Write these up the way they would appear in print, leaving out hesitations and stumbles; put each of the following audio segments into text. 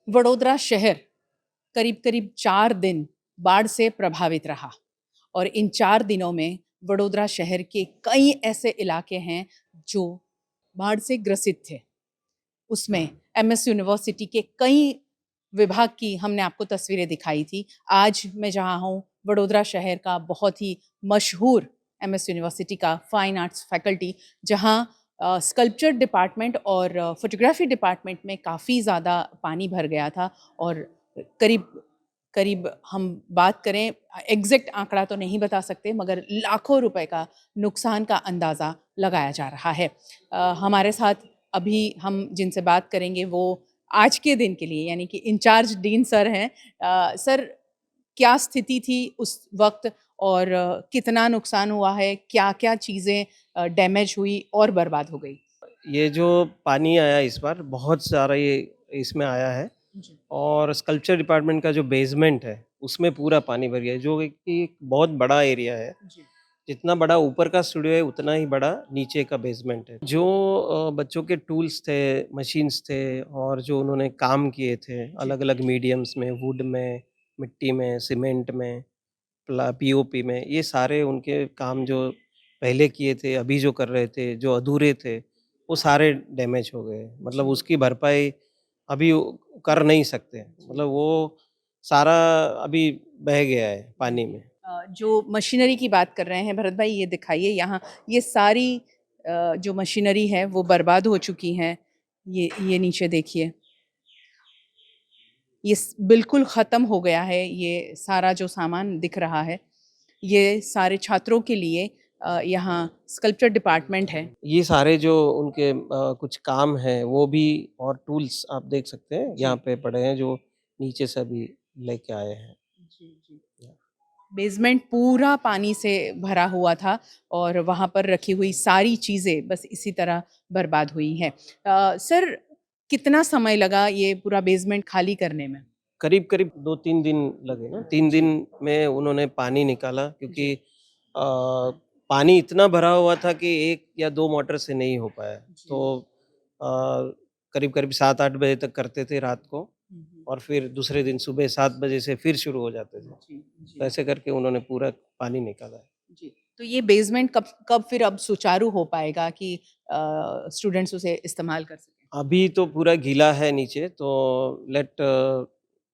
वडोदरा शहर करीब-करीब 4 दिन बाढ़ से प्रभावित रहा और इन 4 दिनों में वडोदरा शहर के कई ऐसे इलाके हैं जो बाढ़ से ग्रसित थे। उसमें एमएस यूनिवर्सिटी के कई विभाग की हमने आपको तस्वीरें दिखाई थी। आज मैं जहाँ हूँ, वडोदरा शहर का बहुत ही मशहूर एमएस यूनिवर्सिटी का फाइन आर्ट्स फैकल्टी, जहाँ स्कल्पचर डिपार्टमेंट और फोटोग्राफी डिपार्टमेंट में काफ़ी ज़्यादा पानी भर गया था और करीब करीब हम बात करें, एग्जैक्ट आंकड़ा तो नहीं बता सकते, मगर लाखों रुपए का नुकसान का अंदाज़ा लगाया जा रहा है। हमारे साथ अभी हम जिनसे बात करेंगे वो आज के दिन के लिए यानी कि इंचार्ज डीन सर हैं। सर, क्या स्थिति थी उस वक्त और कितना नुकसान हुआ है, क्या क्या चीज़ें डैमेज हुई और बर्बाद हो गई? ये जो पानी आया इस बार बहुत सारा ये इसमें आया है जी। और स्कल्पचर डिपार्टमेंट का जो बेसमेंट है उसमें पूरा पानी भर गया है, जो कि एक बहुत बड़ा एरिया है। जी। जितना बड़ा ऊपर का स्टूडियो है उतना ही बड़ा नीचे का बेसमेंट है। जो बच्चों के टूल्स थे, मशीन्स थे और जो उन्होंने काम किए थे जी। अलग अलग मीडियम्स में, वुड में, मिट्टी में, सीमेंट में, पीओपी में, ये सारे उनके काम जो पहले किए थे, अभी जो कर रहे थे, जो अधूरे थे, वो सारे डैमेज हो गए। मतलब जी। उसकी भरपाई अभी कर नहीं सकते। मतलब वो सारा अभी बह गया है पानी में। जो मशीनरी की बात कर रहे हैं भरत भाई, ये दिखाइए यहाँ, ये सारी जो मशीनरी है वो बर्बाद हो चुकी हैं। ये नीचे देखिए, ये बिल्कुल ख़त्म हो गया है। ये सारा जो सामान दिख रहा है, ये सारे छात्रों के लिए यहाँ स्कल्पचर डिपार्टमेंट है। ये सारे जो उनके कुछ काम हैं वो भी और टूल्स आप देख सकते हैं जी। यहाँ पे पड़े हैं जो नीचे से अभी लेके आए हैं। जी, जी। बेसमेंट पूरा पानी से भरा हुआ था और वहाँ पर रखी हुई सारी चीज़ें बस इसी तरह बर्बाद हुई हैं। सर, कितना समय लगा ये पूरा बेसमेंट खाली करने में? करीब-करीब 2-3 दिन लगे ना, 3 जी। दिन में उन्होंने पानी निकाला क्योंकि जी। पानी इतना भरा हुआ था कि 1 या 2 मोटर से नहीं हो पाया। तो जी। करीब-करीब 7-8 बजे तक करते थे रात को हुँ, हुँ। और फिर दूसरे दिन सुबह 7 बजे से फिर शुरू हो जाते थे। जी, तो जी, ऐसे करके उन्होंने पूरा पानी निकाला है। जी। तो ये बेसमेंट कब कब फिर अब सुचारू हो पाएगा कि स्टूडेंट्स उसे इस्तेमाल कर सकें? अभी तो पूरा गीला है नीचे तो लेट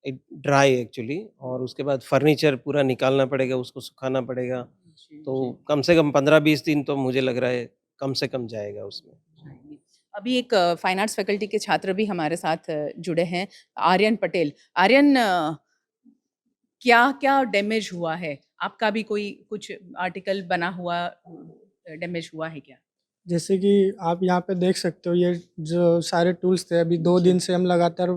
इट ड्राई एक्चुअली और उसके बाद फर्नीचर पूरा निकालना पड़ेगा, उसको सुखाना पड़ेगा। जी, तो जी। कम से कम 15-20 दिन तो मुझे लग रहा है कम से कम जाएगा उसमें। जाएँगी। अभी एक फाइन आर्ट्स फैकल्टी के छात्र भी हमारे साथ जुड़े हैं, आर्यन पटेल। आर्यन, क्या-क्या डैमेज हुआ है? आपका भी कोई कुछ आर्टिकल बना हुआ डैमेज हुआ है क्या? जैसे कि आप यहाँ पे देख सकते हो, ये जो सारे टूल्स थे, अभी 2 जी। दिन से हम लगातार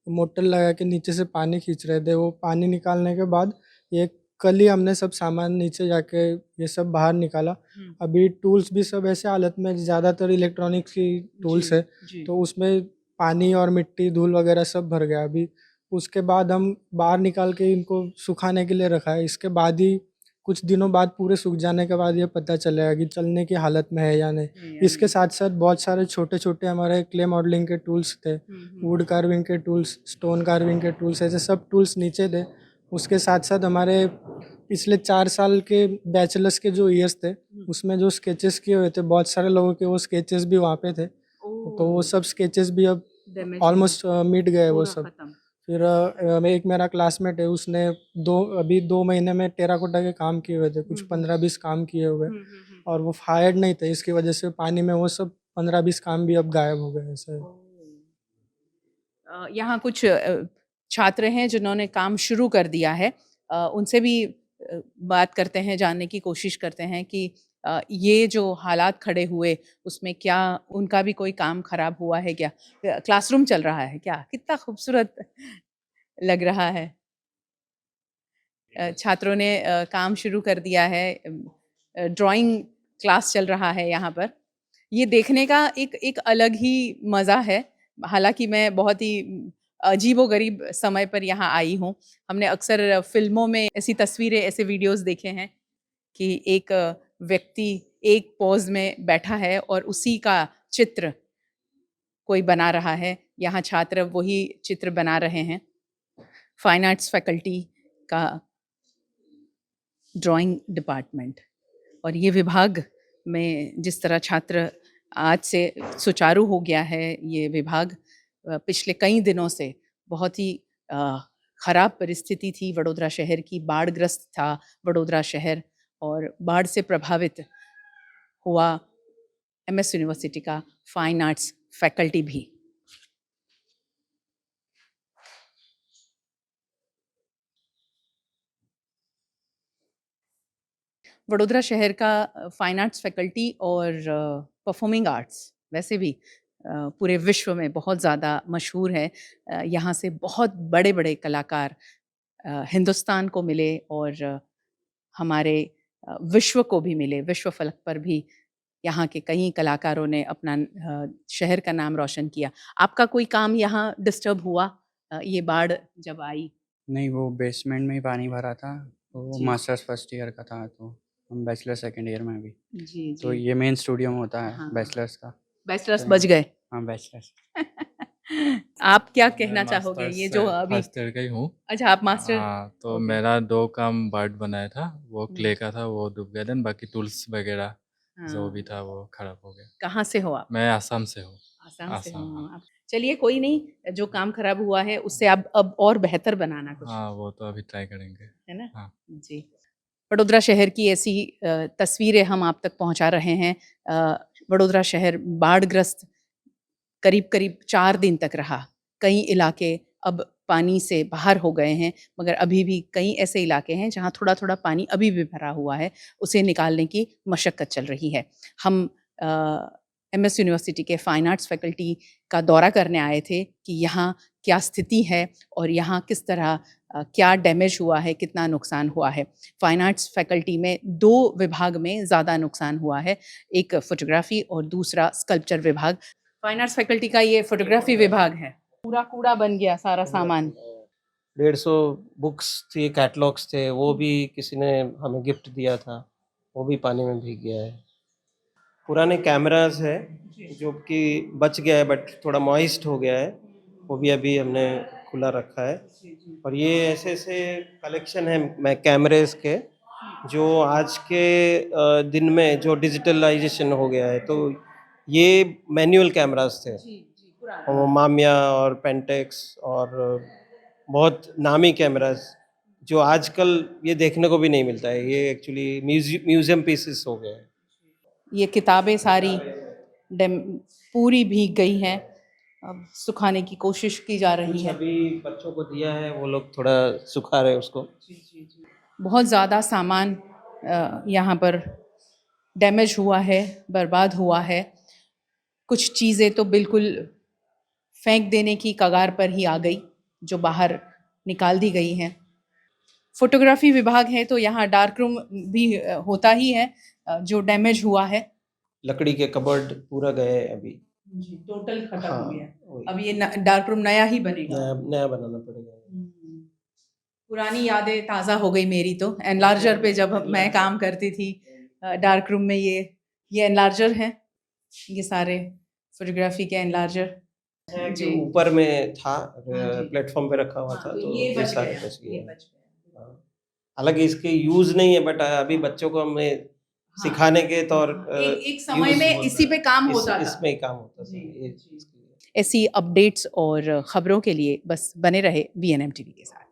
मोटर लगा के नीचे से पानी खींच रहे थे। वो पानी निकालने के बाद ये कल ही हमने सब सामान नीचे जाके ये सब बाहर निकाला। हुँ। अभी टूल्स भी सब ऐसे हालत में, ज़्यादातर इलेक्ट्रॉनिक्स की जी, टूल्स है, जी। तो उसमें पानी और मिट्टी, धूल वगैरह सब भर गया अभी। उसके बाद हम बाहर निकाल के इनको सुखाने के लिए रखा है। इसके बाद ही कुछ दिनों बाद पूरे सूख जाने के बाद ये पता चलेगा कि चलने की हालत में है या नहीं। नहीं, या इसके नहीं। साथ-साथ बहुत सारे छोटे-छोटे हमारे क्ले मॉडलिंग के टूल्स थे, हुँ, हुँ। वुड कार्विंग के टूल्स, स्टोन कार्विंग के टूल्स, ऐसे सब टूल्स नीचे थे। उसके साथ-साथ हमारे पिछले 4 साल के बैचलर्स के जो ईयर्स थे, हुँ। उसमें जो स्केचेस किए हुए थे, बहुत सारे लोगों के वो स्केचेस भी वहाँ पे थे। तो वो ओह! सब स्केचेस भी अब डैमेज हो गए, ऑलमोस्ट मिट गए वो पूरा सब। खत्म। फिर एक मेरा क्लासमेट है, उसने 2 महीने में टेराकोटा के काम किए हुए थे, कुछ हुँ, हुँ। 15-20 काम किए हुए, हुँ, हुँ, हुँ। और वो हायर्ड नहीं थे, इसकी वजह से पानी में वो सब 15-20 काम भी अब गायब हो गए, ऐसा है। ओह! यहाँ कुछ छात्र हैं जिन्होंने काम शुरू कर दिया है। उनसे भी बात करते हैं, जानने की कोशिश करते हैं कि ये जो हालात खड़े हुए, उसमें क्या उनका भी कोई काम खराब हुआ है क्या? क्लासरूम चल रहा है क्या? कितना खूबसूरत लग रहा है। छात्रों ने काम शुरू कर दिया है। ड्राइंग क्लास चल रहा है यहाँ पर। ये देखने का एक एक अलग ही मज़ा है। हालाँकि मैं बहुत ही अजीबो-गरीब समय पर यहाँ आई हूँ। हमने अक्सर फ़िल्मों में ऐसी तस्वीरें, ऐसे वीडियोज़ देखे हैं कि एक व्यक्ति एक पोज़ में बैठा है और उसी का चित्र कोई बना रहा है। यहाँ छात्र वही चित्र बना रहे हैं। फाइन आर्ट्स फैकल्टी का ड्राइंग डिपार्टमेंट, और ये विभाग में जिस तरह छात्र आज से सुचारू हो गया है, ये विभाग पिछले कई दिनों से बहुत ही ख़राब परिस्थिति थी। वडोदरा शहर की बाढ़ग्रस्त था वडोदरा शहर, और बाढ़ से प्रभावित हुआ एमएस यूनिवर्सिटी का फाइन आर्ट्स फैकल्टी भी। वडोदरा शहर का फाइन आर्ट्स फैकल्टी और परफॉर्मिंग आर्ट्स वैसे भी पूरे विश्व में बहुत ज़्यादा मशहूर है। यहाँ से बहुत बड़े-बड़े कलाकार हिंदुस्तान को मिले और हमारे विश्व को भी मिले। विश्व फलक पर भी यहाँ के कई कलाकारों ने अपना शहर का नाम रोशन किया। आपका कोई काम यहाँ डिस्टर्ब हुआ ये बाढ़ जब आई? नहीं, वो बेसमेंट में ही पानी भरा था, तो वो जी। मास्टर्स फर्स्ट ईयर का था, तो हम बैचलर सेकंड ईयर में अभी। जी, तो जी। ये मेन स्टूडियो में होता है हाँ। बैचलर्स का। बैचलर्स बच गए। हाँ, बैचलर्स। आप क्या मैं कहना चाहोगे? मास्टर्स ये जो अभी फर्स्ट ईयर का ही हूँ। अच्छा, आप मास्टर हाँ, तो ओके। मेरा 2 काम बर्ड बनाया था, वो क्ले का था, वो डूब गया। देन बाकी टूल्स वगैरह जो भी हाँ। था वो खराब हो गया। कहाँ से हो आप? मैं आसाम से हूँ। आसाम से आसाम, हो हाँ। आप। चलिए कोई नहीं, जो काम खराब हुआ है उससे अब और बेहतर बनाना कुछ, हाँ, वो तो अभी ट्राई करेंगे। है ना? हाँ। जी। वडोदरा शहर की ऐसी तस्वीरें हम आप तक पहुँचा रहे हैं। वडोदरा शहर बाढ़ग्रस्त करीब-करीब 4 दिन तक रहा। कई इलाके अब पानी से बाहर हो गए हैं, मगर अभी भी कई ऐसे इलाके हैं जहाँ थोड़ा-थोड़ा पानी अभी भी भरा हुआ है, उसे निकालने की मशक्कत चल रही है। हम एमएस यूनिवर्सिटी के फाइन आर्ट्स फैकल्टी का दौरा करने आए थे कि यहाँ क्या स्थिति है और यहाँ किस तरह क्या डैमेज हुआ है, कितना नुकसान हुआ है। फाइन आर्ट्स फैकल्टी में 2 विभाग में ज़्यादा नुकसान हुआ है, एक फ़ोटोग्राफ़ी और दूसरा स्कल्पचर विभाग। फाइन आर्ट्स फैकल्टी का ये फ़ोटोग्राफ़ी विभाग है। पूरा कूड़ा बन गया सारा सामान। 150 बुक्स थी, कैटलॉग्स थे, वो भी किसी ने हमें गिफ्ट दिया था, वो भी पानी में भीग गया है। पुराने कैमरास है जो कि बच गया है बट थोड़ा मॉइस्ट हो गया है, वो भी अभी हमने खुला रखा है। और ये ऐसे-ऐसे कलेक्शन है मैं कैमरेस के, जो आज के दिन में जो डिजिटलाइजेशन हो गया है, तो ये मैनुअल कैमरास थे। और वो मामिया और पेंटेक्स और बहुत नामी कैमरास जो आजकल ये देखने को भी नहीं मिलता है, ये एक्चुअली म्यूजियम पीसेस हो गए हैं। ये किताबें सारी पूरी भीग गई हैं, अब सुखाने की कोशिश की जा रही कुछ है। अभी बच्चों को दिया है, वो लोग थोड़ा सुखा रहे हैं उसको। बहुत ज़्यादा सामान यहाँ पर डैमेज हुआ है, बर्बाद हुआ है। कुछ चीज़ें तो बिल्कुल फेंक देने की कगार पर ही आ गई, जो बाहर निकाल दी गई हैं। फ़ोटोग्राफ़ी विभाग है तो यहाँ डार्क रूम भी होता ही है, जो डैमेज हुआ है। लकड़ी के कबर्ड पूरा गए अभी। जी, टोटल खत्म हाँ, हो गया। वही। अब ये डार्क रूम नया ही बनेगा। नया बनाना पड़ेगा। पुरानी यादें ताज़ा हो गई मेरी तो। एनलार्जर पे जब मैं काम करती थी डार्क रूम में, ये एनलार्जर हैं, ये सारे फोटोग्राफी के एनलार्जर। जो ऊपर में था हाँ जी। प्लेटफॉर्म पे रखा हुआ था, तो तो ये ये बच सारे गया, बच गए ये हैं। बच गया। हाँ। हालांकि इसके यूज नहीं है बट अभी बच्चों को हमें हाँ। सिखाने के तौर एक समय यूज में होता इसी है। पे काम होता था। इसमें ही काम होता था। जी, ये जी। ऐसी अपडेट्स और खबरों के लिए बस बने रहे वीएनएम टीवी के साथ।